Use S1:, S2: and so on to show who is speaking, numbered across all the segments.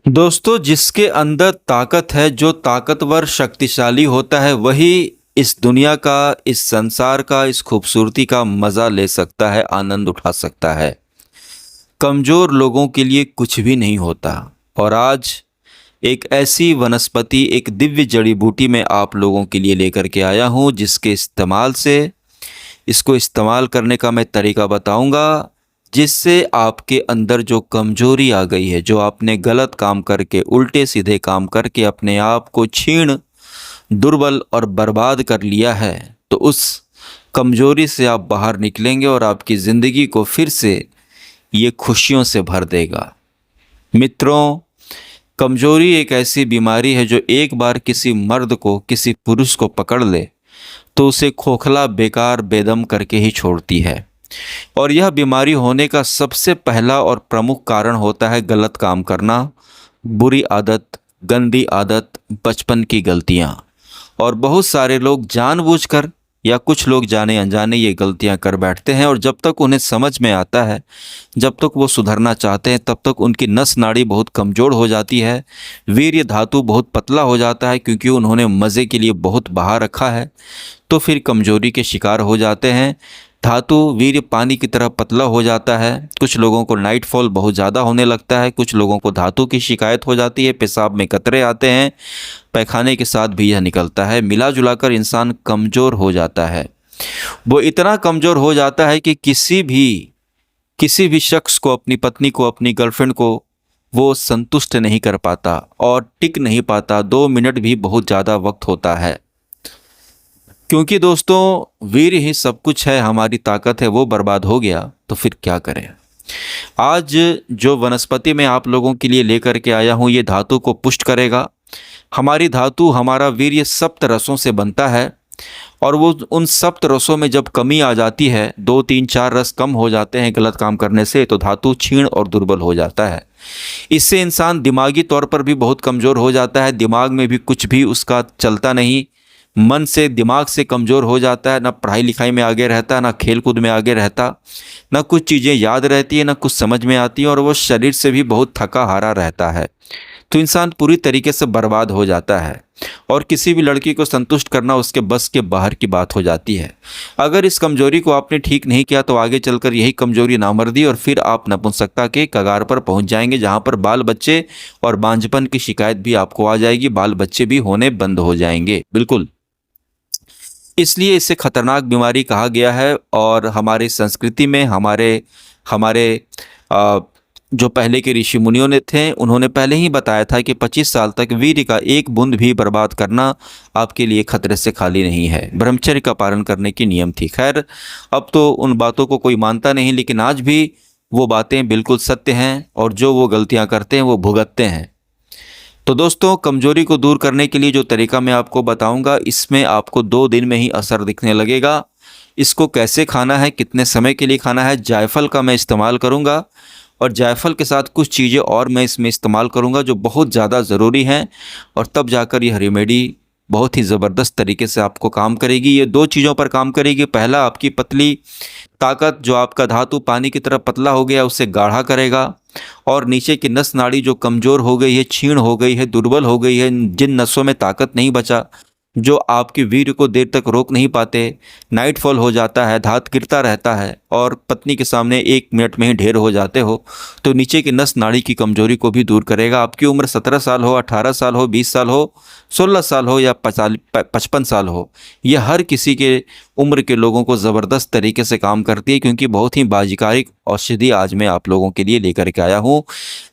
S1: दोस्तों, जिसके अंदर ताकत है, जो ताकतवर शक्तिशाली होता है, वही इस दुनिया का, इस संसार का, इस खूबसूरती का मज़ा ले सकता है, आनंद उठा सकता है। कमज़ोर लोगों के लिए कुछ भी नहीं होता। और आज एक ऐसी वनस्पति, एक दिव्य जड़ी बूटी मैं आप लोगों के लिए लेकर के आया हूँ, जिसके इस्तेमाल से, इसको इस्तेमाल करने का मैं तरीका बताऊंगा, जिससे आपके अंदर जो कमजोरी आ गई है, जो आपने गलत काम करके, उल्टे सीधे काम करके अपने आप को क्षीण, दुर्बल और बर्बाद कर लिया है, तो उस कमजोरी से आप बाहर निकलेंगे और आपकी ज़िंदगी को फिर से ये खुशियों से भर देगा। मित्रों, कमजोरी एक ऐसी बीमारी है जो एक बार किसी मर्द को, किसी पुरुष को पकड़ ले तो उसे खोखला, बेकार, बेदम करके ही छोड़ती है। और यह बीमारी होने का सबसे पहला और प्रमुख कारण होता है गलत काम करना, बुरी आदत, गंदी आदत, बचपन की गलतियाँ। और बहुत सारे लोग जानबूझकर या कुछ लोग जाने अनजाने ये गलतियां कर बैठते हैं, और जब तक उन्हें समझ में आता है, जब तक वो सुधरना चाहते हैं, तब तक उनकी नस नाड़ी बहुत कमज़ोर हो जाती है, वीर्य धातु बहुत पतला हो जाता है, क्योंकि उन्होंने मज़े के लिए बहुत बहा रखा है, तो फिर कमज़ोरी के शिकार हो जाते हैं। धातु, वीर्य पानी की तरह पतला हो जाता है। कुछ लोगों को नाइट फॉल बहुत ज़्यादा होने लगता है, कुछ लोगों को धातु की शिकायत हो जाती है, पेशाब में कतरे आते हैं, पैखाने के साथ भी यह निकलता है। मिला जुलाकर इंसान कमज़ोर हो जाता है। वो इतना कमज़ोर हो जाता है कि किसी भी शख्स को, अपनी पत्नी को, अपनी गर्लफ्रेंड को वो संतुष्ट नहीं कर पाता और टिक नहीं पाता। 2 मिनट भी बहुत ज़्यादा वक्त होता है, क्योंकि दोस्तों वीर ही सब कुछ है, हमारी ताकत है, वो बर्बाद हो गया तो फिर क्या करें। आज जो वनस्पति मैं आप लोगों के लिए लेकर के आया हूँ, ये धातु को पुष्ट करेगा। हमारी धातु, हमारा वीर्य सप्त रसों से बनता है, और वो उन सप्त रसों में जब कमी आ जाती है, 2 3 4 रस कम हो जाते हैं गलत काम करने से, तो धातु क्षीण और दुर्बल हो जाता है। इससे इंसान दिमागी तौर पर भी बहुत कमज़ोर हो जाता है, दिमाग में भी कुछ भी उसका चलता नहीं, मन से, दिमाग से कमज़ोर हो जाता है, ना पढ़ाई लिखाई में आगे रहता, ना खेल कूद में आगे रहता, ना कुछ चीज़ें याद रहती है, ना कुछ समझ में आती है, और वो शरीर से भी बहुत थका हारा रहता है। तो इंसान पूरी तरीके से बर्बाद हो जाता है, और किसी भी लड़की को संतुष्ट करना उसके बस के बाहर की बात हो जाती है। अगर इस कमजोरी को आपने ठीक नहीं किया तो आगे चलकर यही कमजोरी नामर्दी, और फिर आप नपुंसकता के कगार पर पहुंच जाएंगे, जहां पर बाल बच्चे और बांझपन की शिकायत भी आपको आ जाएगी, बाल बच्चे भी होने बंद हो जाएंगे। बिल्कुल, इसलिए इसे खतरनाक बीमारी कहा गया है। और हमारी संस्कृति में, हमारे हमारे आ, जो पहले के ऋषि मुनियों ने थे, उन्होंने पहले ही बताया था कि 25 साल तक वीर्य का एक बूंद भी बर्बाद करना आपके लिए खतरे से खाली नहीं है। ब्रह्मचर्य का पालन करने की नियम थी। खैर, अब तो उन बातों को कोई मानता नहीं, लेकिन आज भी वो बातें बिल्कुल सत्य हैं, और जो वो गलतियां करते हैं वो भुगतते हैं। तो दोस्तों, कमजोरी को दूर करने के लिए जो तरीका मैं आपको बताऊंगा, इसमें आपको 2 दिन में ही असर दिखने लगेगा। इसको कैसे खाना है, कितने समय के लिए खाना है, जायफल का मैं इस्तेमाल करूंगा, और जायफल के साथ कुछ चीज़ें और मैं इसमें इस्तेमाल करूंगा जो बहुत ज़्यादा ज़रूरी हैं, और तब जाकर यह रेमेडी बहुत ही ज़बरदस्त तरीके से आपको काम करेगी। ये 2 चीज़ों पर काम करेगी। पहला, आपकी पतली ताकत, जो आपका धातु पानी की तरह पतला हो गया, उसे गाढ़ा करेगा, और नीचे की नस नाड़ी जो कमज़ोर हो गई है, क्षीण हो गई है, दुर्बल हो गई है, जिन नसों में ताकत नहीं बचा, जो आपके वीर्य को देर तक रोक नहीं पाते, नाइट फॉल हो जाता है, धात गिरता रहता है, और पत्नी के सामने 1 मिनट में ही ढेर हो जाते हो, तो नीचे की नस नाड़ी की कमजोरी को भी दूर करेगा। आपकी उम्र 17 साल हो, 18 साल हो, 20 साल हो, 16 साल हो, या 55 साल हो, यह हर किसी के उम्र के लोगों को ज़बरदस्त तरीके से काम करती है, क्योंकि बहुत ही बाजिकारिक औषधि आज मैं आप लोगों के लिए लेकर के आया हूँ।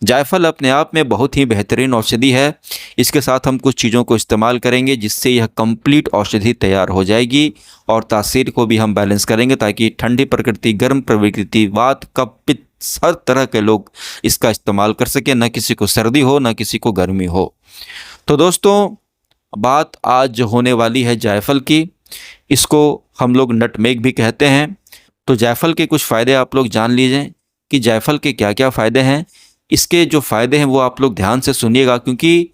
S1: जायफल अपने आप में बहुत ही बेहतरीन औषधि है। इसके साथ हम कुछ चीज़ों को इस्तेमाल करेंगे, जिससे यह कंप्लीट औषधि तैयार हो जाएगी, और तासीर को भी हम बैलेंस करेंगे, ताकि ठंडी प्रकृति, गर्म प्रकृति, वात, कफ, पित्त, हर तरह के लोग इसका इस्तेमाल कर सकें, न किसी को सर्दी हो, न किसी को गर्मी हो। तो दोस्तों, बात आज होने वाली है जायफल की। इसको हम लोग नटमेग भी कहते हैं। तो जायफल के कुछ फ़ायदे आप लोग जान लीजिए कि जायफल के क्या क्या फ़ायदे हैं। इसके जो फ़ायदे हैं वो आप लोग ध्यान से सुनिएगा, क्योंकि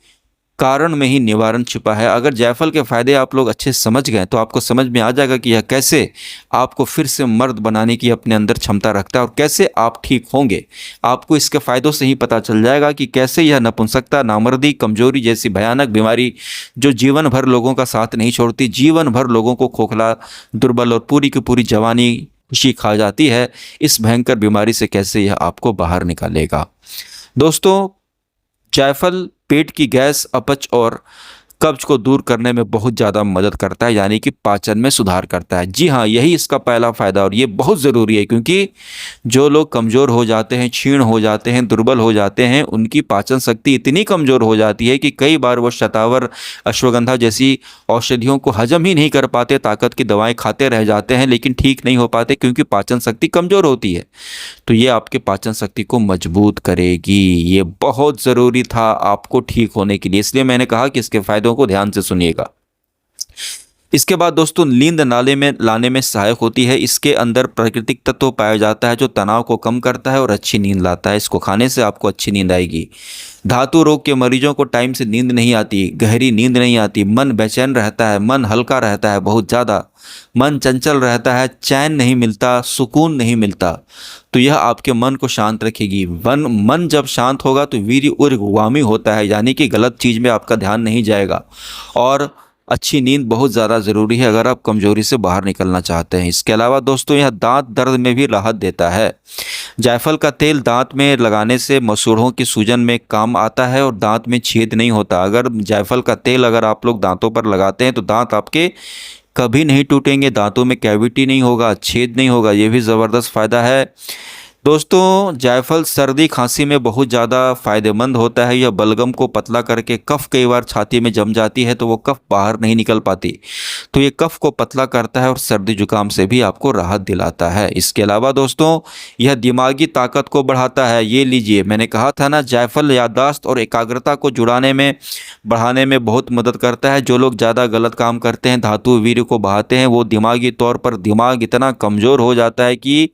S1: कारण में ही निवारण छिपा है। अगर जायफल के फायदे आप लोग अच्छे से समझ गए तो आपको समझ में आ जाएगा कि यह कैसे आपको फिर से मर्द बनाने की अपने अंदर क्षमता रखता है और कैसे आप ठीक होंगे। आपको इसके फायदों से ही पता चल जाएगा कि कैसे यह नपुंसकता, नामर्दी, कमजोरी जैसी भयानक बीमारी जो जीवन भर लोगों का साथ नहीं छोड़ती, जीवन भर लोगों को खोखला, दुर्बल और पूरी की पूरी जवानी खुशी खा जाती है, इस भयंकर बीमारी से कैसे यह आपको बाहर निकालेगा। दोस्तों, जायफल पेट की गैस, अपच और कब्ज को दूर करने में बहुत ज़्यादा मदद करता है, यानी कि पाचन में सुधार करता है। जी हाँ, यही इसका पहला फ़ायदा और ये बहुत ज़रूरी है, क्योंकि जो लोग कमज़ोर हो जाते हैं, क्षीण हो जाते हैं, दुर्बल हो जाते हैं, उनकी पाचन शक्ति इतनी कमज़ोर हो जाती है कि कई बार वो शतावर, अश्वगंधा जैसी औषधियों को हजम ही नहीं कर पाते, ताकत की दवाएं खाते रह जाते हैं लेकिन ठीक नहीं हो पाते, क्योंकि पाचन शक्ति कमज़ोर होती है। तो ये आपके पाचन शक्ति को मजबूत करेगी। ये बहुत ज़रूरी था आपको ठीक होने के लिए, इसलिए मैंने कहा कि इसके फायदों को ध्यान से सुनिएगा। इसके बाद दोस्तों, नींद नाले में लाने में सहायक होती है। इसके अंदर प्राकृतिक तत्व पाया जाता है जो तनाव को कम करता है और अच्छी नींद लाता है। इसको खाने से आपको अच्छी नींद आएगी। धातु रोग के मरीजों को टाइम से नींद नहीं आती, गहरी नींद नहीं आती, मन बेचैन रहता है, मन हल्का रहता है, बहुत ज़्यादा मन चंचल रहता है, चैन नहीं मिलता, सुकून नहीं मिलता, तो यह आपके मन को शांत रखेगी। मन जब शांत होगा तो वीर्य ऊर्ध्वगामी होता है, यानी कि गलत चीज़ में आपका ध्यान नहीं जाएगा। और अच्छी नींद बहुत ज़्यादा ज़रूरी है अगर आप कमज़ोरी से बाहर निकलना चाहते हैं। इसके अलावा दोस्तों, यह दांत दर्द में भी राहत देता है। जायफल का तेल दांत में लगाने से मसूड़ों की सूजन में काम आता है और दांत में छेद नहीं होता। अगर जायफल का तेल अगर आप लोग दांतों पर लगाते हैं तो दांत आपके कभी नहीं टूटेंगे, दांतों में कैविटी नहीं होगा, छेद नहीं होगा। ये भी ज़बरदस्त फ़ायदा है। दोस्तों, जायफल सर्दी खांसी में बहुत ज़्यादा फ़ायदेमंद होता है। यह बलगम को पतला करके, कफ कई बार छाती में जम जाती है तो वो कफ बाहर नहीं निकल पाती, तो ये कफ को पतला करता है और सर्दी जुकाम से भी आपको राहत दिलाता है। इसके अलावा दोस्तों, यह दिमागी ताकत को बढ़ाता है। ये लीजिए, मैंने कहा था ना, जायफल याददाश्त और एकाग्रता को बढ़ाने में बहुत मदद करता है। जो लोग ज़्यादा गलत काम करते हैं, धातु वीर्य को बहाते हैं, वो दिमागी तौर पर दिमाग इतना कमज़ोर हो जाता है कि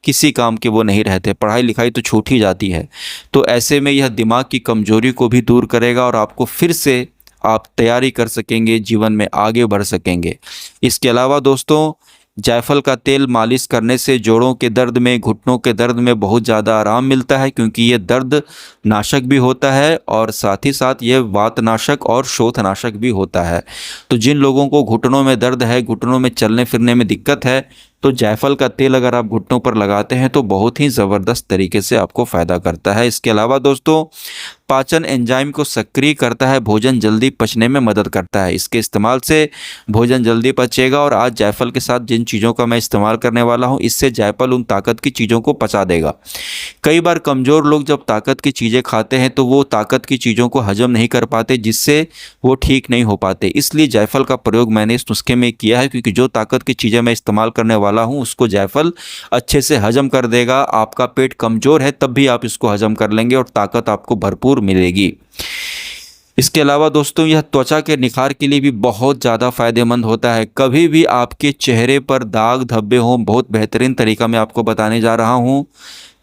S1: किसी काम के वो नहीं रहते, पढ़ाई लिखाई तो छूट ही जाती है। तो ऐसे में यह दिमाग की कमजोरी को भी दूर करेगा और आपको फिर से आप तैयारी कर सकेंगे, जीवन में आगे बढ़ सकेंगे। इसके अलावा दोस्तों, जायफल का तेल मालिश करने से जोड़ों के दर्द में, घुटनों के दर्द में बहुत ज़्यादा आराम मिलता है, क्योंकि ये दर्द नाशक भी होता है और साथ ही साथ ये वातनाशक और शोथनाशक भी होता है। तो जिन लोगों को घुटनों में दर्द है, घुटनों में चलने फिरने में दिक्कत है, तो जायफल का तेल अगर आप घुटनों पर लगाते हैं तो बहुत ही ज़बरदस्त तरीके से आपको फ़ायदा करता है। इसके अलावा दोस्तों, पाचन एंजाइम को सक्रिय करता है, भोजन जल्दी पचने में मदद करता है। इसके इस्तेमाल से भोजन जल्दी पचेगा और आज जायफल के साथ जिन चीज़ों का मैं इस्तेमाल करने वाला हूं, इससे जायफल उन ताकत की चीज़ों को पचा देगा। कई बार कमज़ोर लोग जब ताकत की चीज़ें खाते हैं तो वो ताकत की चीज़ों को हजम नहीं कर पाते, जिससे वो ठीक नहीं हो पाते। इसलिए जायफल का प्रयोग मैंने इस नुस्खे में किया है, क्योंकि जो ताकत की चीज़ें मैं इस्तेमाल करने वाला हूँ उसको जायफल अच्छे से हजम कर देगा। आपका पेट कमज़ोर है तब भी आप इसको हजम कर लेंगे और ताकत आपको भरपूर मिलेगी। इसके अलावा दोस्तों, यह त्वचा के निखार के लिए भी बहुत ज़्यादा फ़ायदेमंद होता है। कभी भी आपके चेहरे पर दाग धब्बे हों, बहुत बेहतरीन तरीका मैं आपको बताने जा रहा हूँ।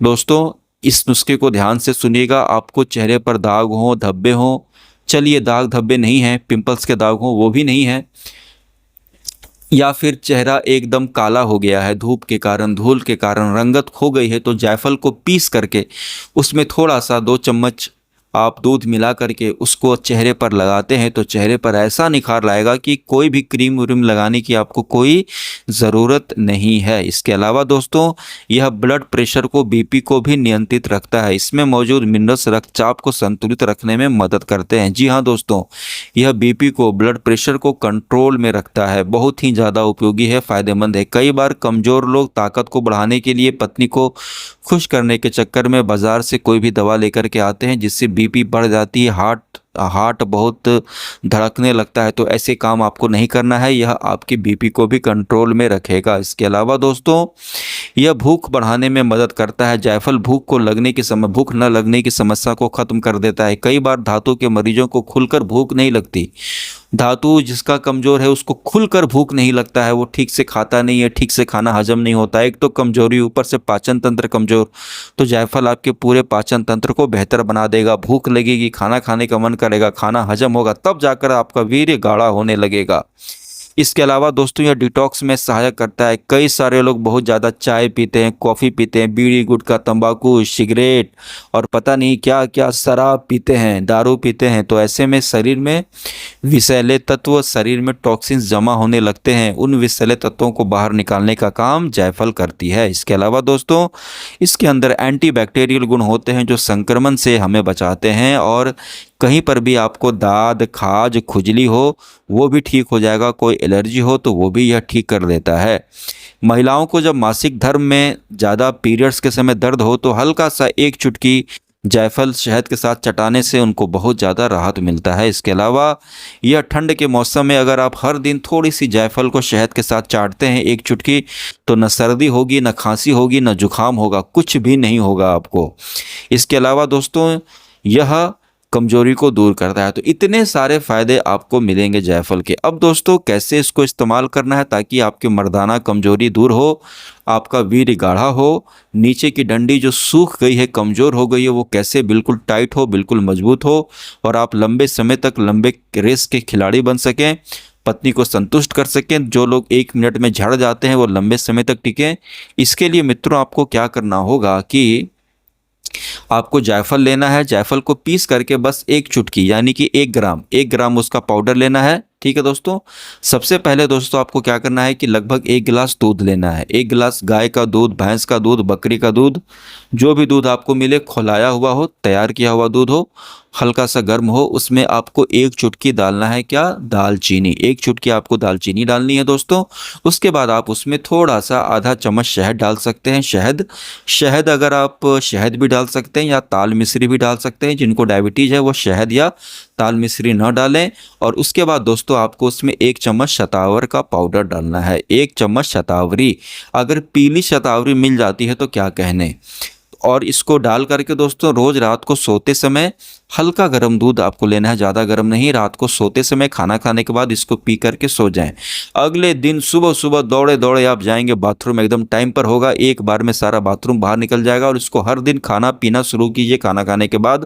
S1: दोस्तों, इस नुस्खे को ध्यान से सुनिएगा। आपको चेहरे पर दाग हों, धब्बे हों, चलिए दाग धब्बे नहीं हैं, पिंपल्स के दाग हों वो भी नहीं है, या फिर चेहरा एकदम काला हो गया है, धूप के कारण, धूल के कारण रंगत खो गई है, तो जायफल को पीस करके उसमें थोड़ा सा 2 चम्मच आप दूध मिला करके उसको चेहरे पर लगाते हैं तो चेहरे पर ऐसा निखार लाएगा कि कोई भी क्रीम व्रीम लगाने की आपको कोई ज़रूरत नहीं है। इसके अलावा दोस्तों, यह ब्लड प्रेशर को, बीपी को भी नियंत्रित रखता है। इसमें मौजूद मिनरल्स रक्तचाप को संतुलित रखने में मदद करते हैं। जी हाँ दोस्तों, यह बीपी को, ब्लड प्रेशर को कंट्रोल में रखता है। बहुत ही ज़्यादा उपयोगी है, फ़ायदेमंद है। कई बार कमज़ोर लोग ताकत को बढ़ाने के लिए पत्नी को खुश करने के चक्कर में बाज़ार से कोई भी दवा लेकर के आते हैं, जिससे बीपी बढ़ जाती है, हार्ट बहुत धड़कने लगता है। तो ऐसे काम आपको नहीं करना है, यह आपकी बीपी को भी कंट्रोल में रखेगा। इसके अलावा दोस्तों, यह भूख बढ़ाने में मदद करता है। जायफल भूख न लगने की समस्या को ख़त्म कर देता है। कई बार धातु के मरीजों को खुलकर भूख नहीं लगती, धातु जिसका कमज़ोर है उसको खुलकर भूख नहीं लगता है, वो ठीक से खाता नहीं है, ठीक से खाना हजम नहीं होता है। एक तो कमजोरी, ऊपर से पाचन तंत्र कमज़ोर, तो जायफल आपके पूरे पाचन तंत्र को बेहतर बना देगा। भूख लगेगी, खाना खाने का मन करेगा, खाना हजम होगा, तब जाकर आपका वीर्य गाढ़ा होने लगेगा। इसके अलावा दोस्तों यह डिटॉक्स में सहायक करता है। कई सारे लोग बहुत ज़्यादा चाय पीते हैं, कॉफ़ी पीते हैं, बीड़ी गुटखा तंबाकू सिगरेट और पता नहीं क्या क्या शराब पीते हैं, दारू पीते हैं, तो ऐसे में शरीर में विषैले तत्व, शरीर में टॉक्सिन्स जमा होने लगते हैं। उन विषैले तत्वों को बाहर निकालने का काम जायफल करती है। इसके अलावा दोस्तों इसके अंदर एंटीबैक्टीरियल गुण होते हैं जो संक्रमण से हमें बचाते हैं, और कहीं पर भी आपको दाद खाज खुजली हो वो भी ठीक हो जाएगा, कोई एलर्जी हो तो वो भी यह ठीक कर देता है। महिलाओं को जब मासिक धर्म में ज़्यादा पीरियड्स के समय दर्द हो तो हल्का सा एक चुटकी जायफल शहद के साथ चटाने से उनको बहुत ज़्यादा राहत मिलता है। इसके अलावा यह ठंड के मौसम में अगर आप हर दिन थोड़ी सी जायफल को शहद के साथ चाटते हैं एक चुटकी, तो न सर्दी होगी, न खांसी होगी, न जुकाम होगा, कुछ भी नहीं होगा आपको। इसके अलावा दोस्तों यह कमजोरी को दूर करता है। तो इतने सारे फ़ायदे आपको मिलेंगे जायफल के। अब दोस्तों कैसे इसको इस्तेमाल करना है ताकि आपकी मर्दाना कमजोरी दूर हो, आपका वीर्य गाढ़ा हो, नीचे की डंडी जो सूख गई है, कमज़ोर हो गई है, वो कैसे बिल्कुल टाइट हो, बिल्कुल मजबूत हो, और आप लंबे समय तक लंबे रेस के खिलाड़ी बन सकें, पत्नी को संतुष्ट कर सकें। जो लोग 1 मिनट में झड़ जाते हैं वो लंबे समय तक टिकें। इसके लिए मित्रों आपको क्या करना होगा कि आपको जायफल लेना है, जायफल को पीस करके बस एक चुटकी यानी कि 1 ग्राम उसका पाउडर लेना है। ठीक है दोस्तों, सबसे पहले दोस्तों आपको क्या करना है कि लगभग 1 गिलास दूध लेना है। 1 गिलास गाय का दूध, भैंस का दूध, बकरी का दूध, जो भी दूध आपको मिले, खौलाया हुआ हो, तैयार किया हुआ दूध हो, हल्का सा गर्म हो, उसमें आपको 1 चुटकी डालना है क्या, दालचीनी। 1 चुटकी आपको दालचीनी डालनी है दोस्तों। उसके बाद आप उसमें थोड़ा सा आधा चम्मच शहद डाल सकते हैं। शहद अगर आप शहद भी डाल सकते हैं या ताल मिश्री भी डाल सकते हैं। जिनको डायबिटीज़ है वो शहद या ताल मिश्री न डालें। और उसके बाद दोस्तों आपको उसमें 1 चम्मच शतावर का पाउडर डालना है। 1 चम्मच शतावरी, अगर पीली शतावरी मिल जाती है तो क्या कहने। और इसको डाल करके दोस्तों रोज़ रात को सोते समय हल्का गर्म दूध आपको लेना है, ज़्यादा गर्म नहीं। रात को सोते समय खाना खाने के बाद इसको पी करके सो जाएं। अगले दिन सुबह सुबह दौड़े दौड़े आप जाएंगे बाथरूम, एकदम टाइम पर होगा, एक बार में सारा बाथरूम बाहर निकल जाएगा। और इसको हर दिन खाना पीना शुरू कीजिए खाना खाने के बाद।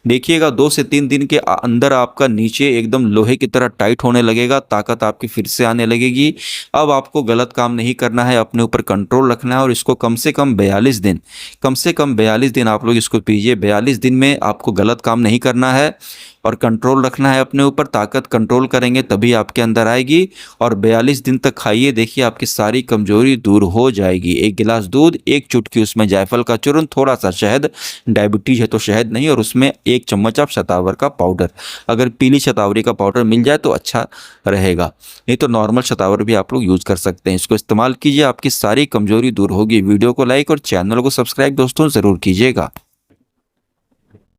S1: देखिएगा 2 से 3 दिन के अंदर आपका नीचे एकदम लोहे की तरह टाइट होने लगेगा, ताकत आपकी फिर से आने लगेगी। अब आपको गलत काम नहीं करना है, अपने ऊपर कंट्रोल रखना है, और इसको कम से कम 42 दिन आप लोग इसको पीजिए। 42 दिन में आपको गलत काम नहीं करना है और कंट्रोल रखना है अपने ऊपर। ताकत कंट्रोल करेंगे तभी आपके अंदर आएगी। और 42 दिन तक खाइए, देखिए आपकी सारी कमजोरी दूर हो जाएगी। 1 गिलास दूध, 1 चुटकी उसमें जायफल का चूर्ण, थोड़ा सा शहद, डायबिटीज है तो शहद नहीं, और उसमें 1 चम्मच आप शतावर का पाउडर। अगर पीली शतावरी का पाउडर मिल जाए तो अच्छा रहेगा, नहीं तो नॉर्मल शतावर भी आप लोग यूज़ कर सकते हैं। इसको इस्तेमाल कीजिए, आपकी सारी कमजोरी दूर होगी। वीडियो को लाइक और चैनल को सब्सक्राइब दोस्तों ज़रूर कीजिएगा।